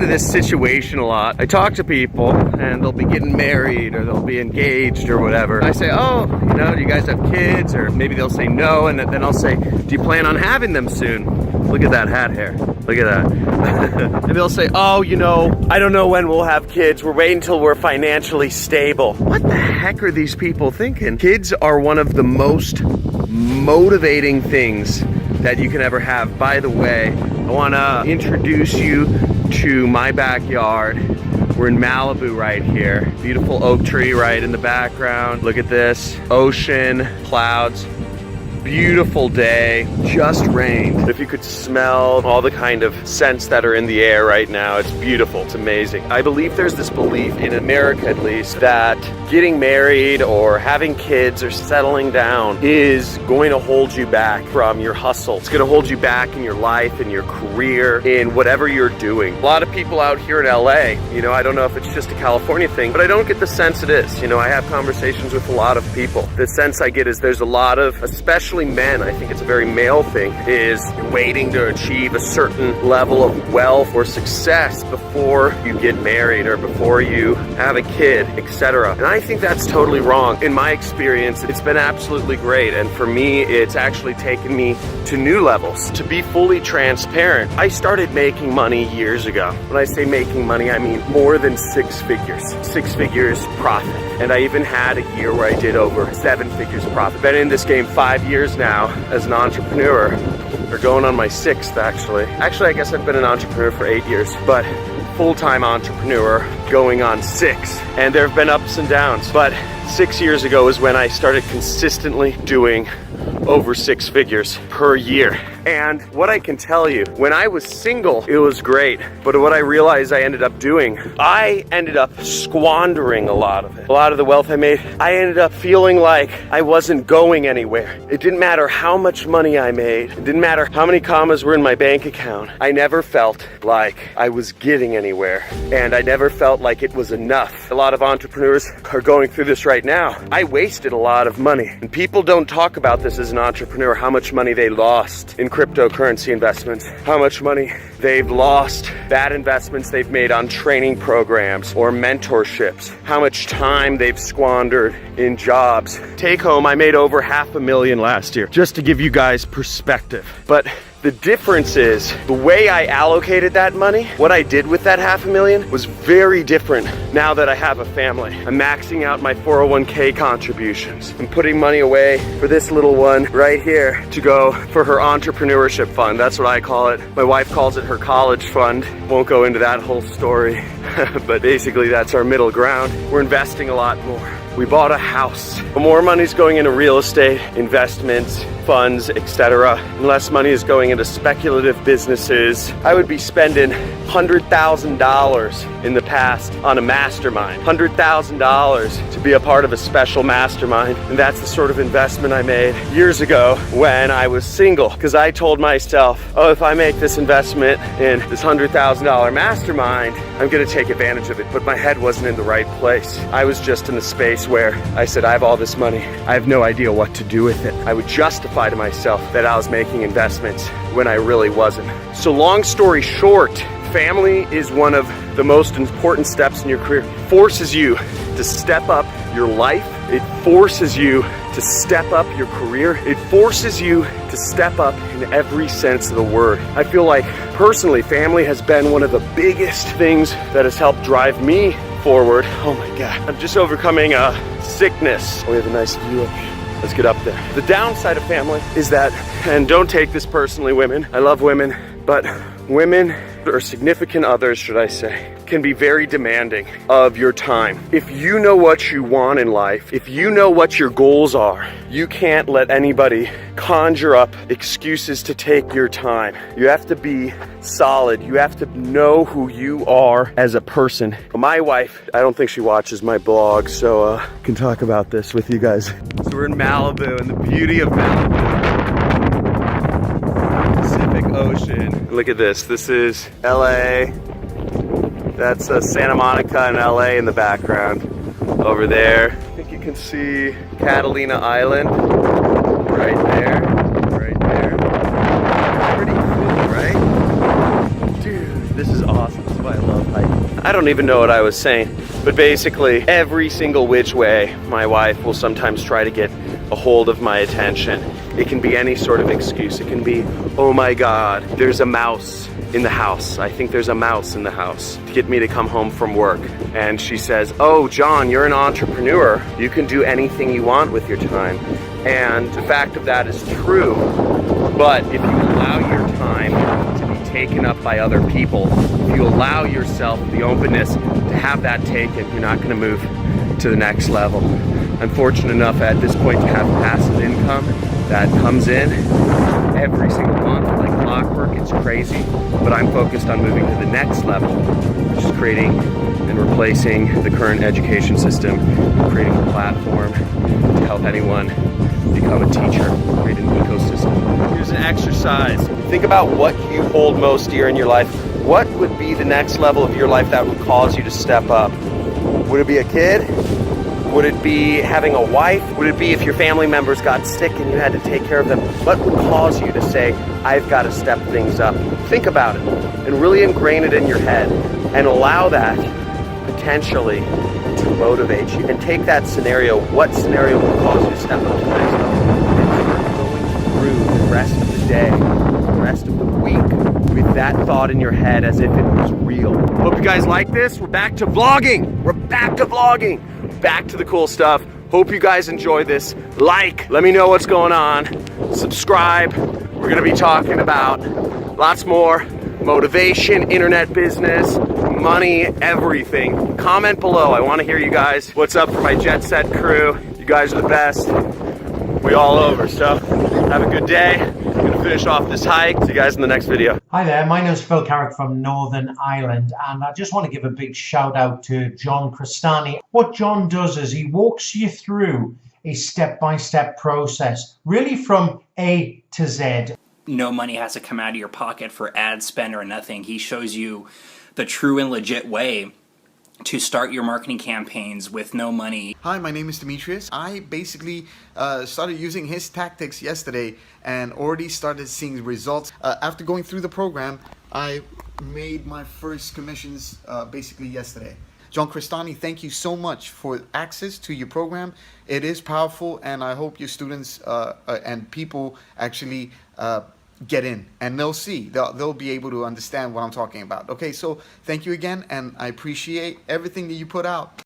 this situation a lot. I talk to people and they'll be getting married or they'll be engaged or whatever. And I say, oh, you know, do you guys have kids? Or maybe they'll say no, and then I'll say, do you plan on having them soon? Look at that hat hair. Look at that. And they'll say, oh, you know, I don't know when we'll have kids. We're waiting until we're financially stable. What the heck are these people thinking? Kids are one of the most motivating things that you can ever have. By the way, I want to introduce you to my backyard. We're in Malibu right here. Beautiful oak tree right in the background. Look at this. Ocean, clouds. Beautiful day, just rained. If you could smell all the kind of scents that are in the air right now, it's beautiful, it's amazing. I believe there's this belief, in America at least, that getting married or having kids or settling down is going to hold you back from your hustle. It's going to hold you back in your life, in your career, in whatever you're doing. A lot of people out here in LA, you know, I don't know if it's just a California thing, but I don't get the sense it is. You know, I have conversations with a lot of people. The sense I get is there's a lot of, especially men, I think it's a very male thing, is waiting to achieve a certain level of wealth or success before you get married or before you have a kid, etc. And I think that's totally wrong. In my experience, it's been absolutely great. And for me, it's actually taken me to new levels. To be fully transparent, I started making money years ago. When I say making money, I mean more than 6 figures. 6 figures profit. And I even had a year where I did over 7 figures profit. Been in this game 5 years now as an entrepreneur, or going on my 6th actually. Actually, I guess I've been an entrepreneur for 8 years, but full-time entrepreneur going on 6. And there have been ups and downs, but 6 years ago is when I started consistently doing over 6 figures per year. And what I can tell you, when I was single, it was great. But what I realized I ended up doing, I ended up squandering a lot of it. A lot of the wealth I made, I ended up feeling like I wasn't going anywhere. It didn't matter how much money I made. It didn't matter how many commas were in my bank account. I never felt like I was getting anywhere. And I never felt like it was enough. A lot of entrepreneurs are going through this right now. I wasted a lot of money. And people don't talk about this as an entrepreneur, how much money they lost in cryptocurrency investments, how much money they've lost, bad investments they've made on training programs or mentorships, how much time they've squandered in jobs. Take home, I made over $500,000 last year, just to give you guys perspective. But the difference is the way I allocated that money, what I did with that $500,000 was very different now that I have a family. I'm maxing out my 401k contributions. I'm putting money away for this little one right here to go for her entrepreneurship fund. That's what I call it. My wife calls it her college fund. Won't go into that whole story, but basically that's our middle ground. We're investing a lot more. We bought a house. More money's going into real estate, investments, funds, etc. And less money is going into speculative businesses. I would be spending $100,000 in the past on a mastermind. $100,000 to be a part of a special mastermind. And that's the sort of investment I made years ago when I was single. Because I told myself, oh, if I make this investment in this $100,000 mastermind, I'm gonna take advantage of it. But my head wasn't in the right place. I was just in the space where I said, I have all this money. I have no idea what to do with it. I would justify to myself that I was making investments when I really wasn't. So long story short, family is one of the most important steps in your career. It forces you to step up your life. It forces you to step up your career. It forces you to step up in every sense of the word. I feel like personally, family has been one of the biggest things that has helped drive me forward. Oh my God. I'm just overcoming a sickness. We have a nice view up here. Let's get up there. The downside of family is that, and don't take this personally, women. I love women, but women, or significant others, should I say, can be very demanding of your time. If you know what you want in life, if you know what your goals are, you can't let anybody conjure up excuses to take your time. You have to be solid. You have to know who you are as a person. My wife, I don't think she watches my blog, so I can talk about this with you guys. So we're in Malibu, and the beauty of Malibu, Pacific Ocean. Look at this. This is LA. That's Santa Monica and LA in the background. Over there, I think you can see Catalina Island. Right there. Right there. Pretty cool, right? Dude, this is awesome. That's why I love I don't even know what I was saying, but basically every single which way my wife will sometimes try to get a hold of my attention. It can be any sort of excuse. It can be, oh my God, there's a mouse in the house. I think there's a mouse in the house, to get me to come home from work. And she says, oh, John, you're an entrepreneur. You can do anything you want with your time. And the fact of that is true, but if you allow your time to be taken up by other people, if you allow yourself the openness to have that taken, you're not going to move to the next level. I'm fortunate enough at this point to have passive income that comes in every single month like clockwork. It's crazy, but I'm focused on moving to the next level, which is creating and replacing the current education system, creating a platform to help anyone become a teacher, create an ecosystem. Here's an exercise. Think about what you hold most dear in your life. What would be the next level of your life that would cause you to step up? Would it be a kid? Would it be having a wife? Would it be if your family members got sick and you had to take care of them? What would cause you to say, I've got to step things up? Think about it and really ingrain it in your head and allow that potentially to motivate you. And take that scenario, what scenario will cause you to step up to the next level? And start going through the rest of the day, the rest of the week with that thought in your head as if it was real. Hope you guys like this. We're back to vlogging. We're back to vlogging. Back to the cool stuff. Hope you guys enjoy this. Like, let me know what's going on. Subscribe. We're gonna be talking about lots more motivation, internet business, money, everything. Comment below. I want to hear you guys. What's up for my jet set crew? You guys are the best. We all over. So have a good day. I'm gonna finish off this hike. See you guys in the next video. Hi there, my name is Phil Carrick from Northern Ireland, and I just want to give a big shout out to John Crestani. What John does is he walks you through a step-by-step process, really from A to Z. No money has to come out of your pocket for ad spend or nothing. He shows you the true and legit way to start your marketing campaigns with no money. Hi, my name is Demetrius. I basically started using his tactics yesterday and already started seeing results. After going through the program, I made my first commissions basically yesterday. John Crestani, thank you so much for access to your program. It is powerful, and I hope your students and people actually get in, and they'll see, they'll be able to understand what I'm talking about. Okay, so thank you again, and I appreciate everything that you put out.